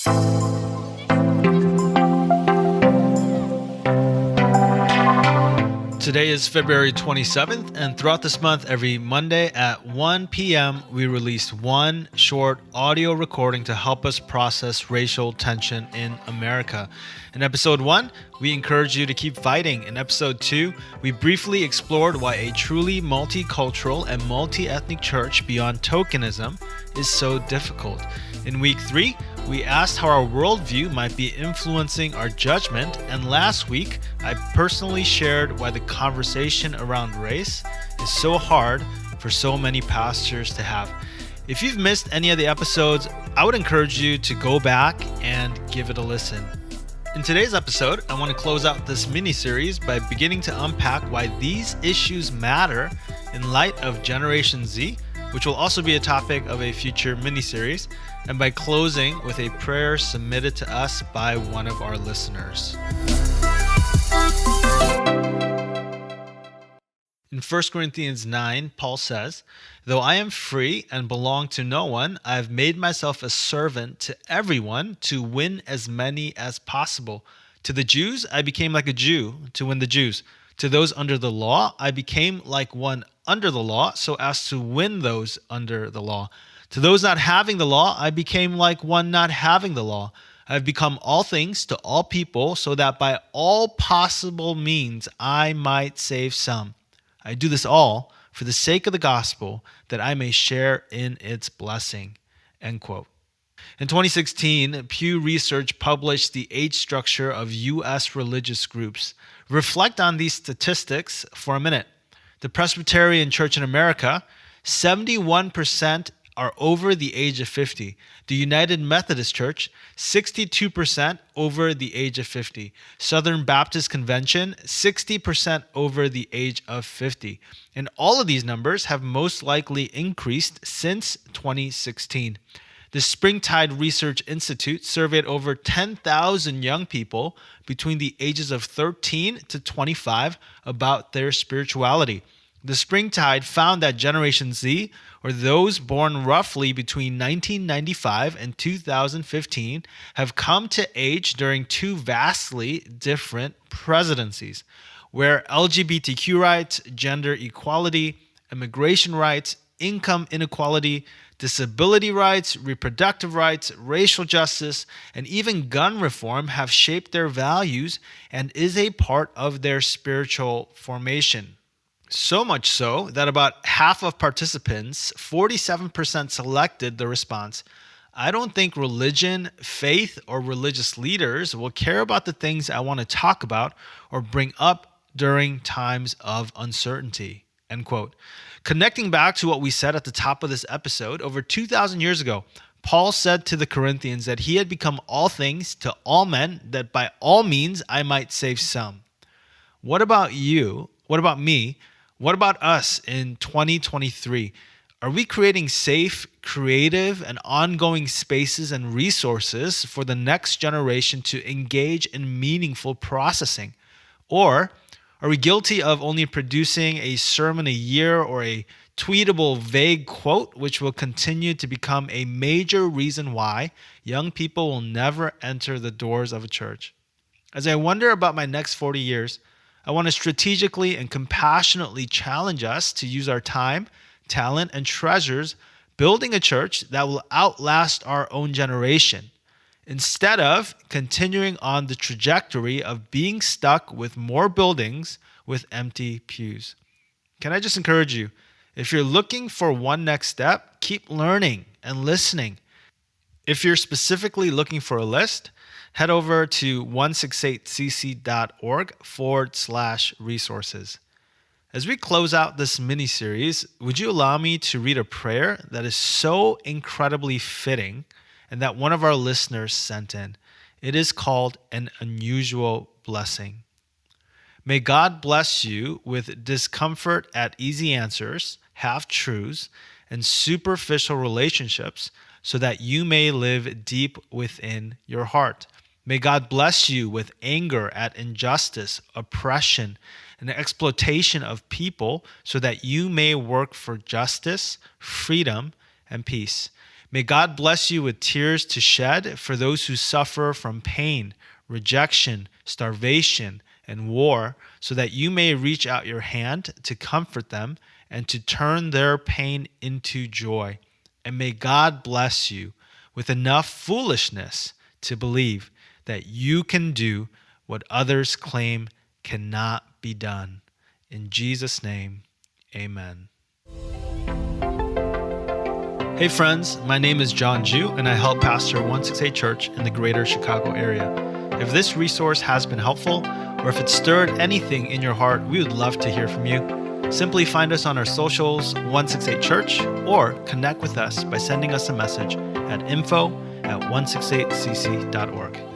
Today is February 27th, and throughout this month, every Monday at 1 p.m., we release one short audio recording to help us process racial tension in America. In episode 1, we encourage you to keep fighting. In episode 2, we briefly explored why a truly multicultural and multi-ethnic church beyond tokenism is so difficult. In week 3, we asked how our worldview might be influencing our judgment, and last week, I personally shared why the conversation around race is so hard for so many pastors to have. If you've missed any of the episodes, I would encourage you to go back and give it a listen. In today's episode, I want to close out this mini-series by beginning to unpack why these issues matter in light of Generation Z, which will also be a topic of a future mini-series, and by closing with a prayer submitted to us by one of our listeners. In 1 Corinthians 9, Paul says, "Though I am free and belong to no one, I have made myself a servant to everyone to win as many as possible. To the Jews, I became like a Jew to win the Jews. To those under the law, I became like one under the law so as to win those under the law. To those not having the law, I became like one not having the law. I have become all things to all people so that by all possible means I might save some. I do this all for the sake of the gospel, that I may share in its blessing." End quote. In 2016, Pew Research published the age structure of U.S. religious groups. Reflect on these statistics for a minute. The Presbyterian Church in America, 71% are over the age of 50. The United Methodist Church, 62% over the age of 50. Southern Baptist Convention, 60% over the age of 50. And all of these numbers have most likely increased since 2016. The Springtide Research Institute surveyed over 10,000 young people between the ages of 13 to 25 about their spirituality. The Springtide found that Generation Z, or those born roughly between 1995 and 2015, have come to age during two vastly different presidencies, where LGBTQ rights, gender equality, immigration rights, income inequality, disability rights, reproductive rights, racial justice, and even gun reform have shaped their values and is a part of their spiritual formation. So much so that about half of participants, 47%, selected the response, "I don't think religion, faith, or religious leaders will care about the things I want to talk about or bring up during times of uncertainty." End quote. Connecting back to what we said at the top of this episode, over 2,000 years ago, Paul said to the Corinthians that he had become all things to all men, that by all means I might save some. What about you? What about me? What about us in 2023? Are we creating safe, creative, and ongoing spaces and resources for the next generation to engage in meaningful processing? Or are we guilty of only producing a sermon a year or a tweetable vague quote, which will continue to become a major reason why young people will never enter the doors of a church? As I wonder about my next 40 years, I want to strategically and compassionately challenge us to use our time, talent, and treasures building a church that will outlast our own generation, instead of continuing on the trajectory of being stuck with more buildings with empty pews. Can I just encourage you, if you're looking for one next step, keep learning and listening. If you're specifically looking for a list, head over to 168cc.org/resources. As we close out this mini-series, would you allow me to read a prayer that is so incredibly fitting and that one of our listeners sent in? It is called An Unusual Blessing. May God bless you with discomfort at easy answers, half-truths, and superficial relationships so that you may live deep within your heart. May God bless you with anger at injustice, oppression, and exploitation of people so that you may work for justice, freedom, and peace. May God bless you with tears to shed for those who suffer from pain, rejection, starvation, and war, so that you may reach out your hand to comfort them and to turn their pain into joy. And may God bless you with enough foolishness to believe that you can do what others claim cannot be done. In Jesus' name, amen. Hey friends, my name is John Ju, and I help pastor 168 Church in the greater Chicago area. If this resource has been helpful, or if it stirred anything in your heart, we would love to hear from you. Simply find us on our socials, 168 Church, or connect with us by sending us a message at info@168cc.org.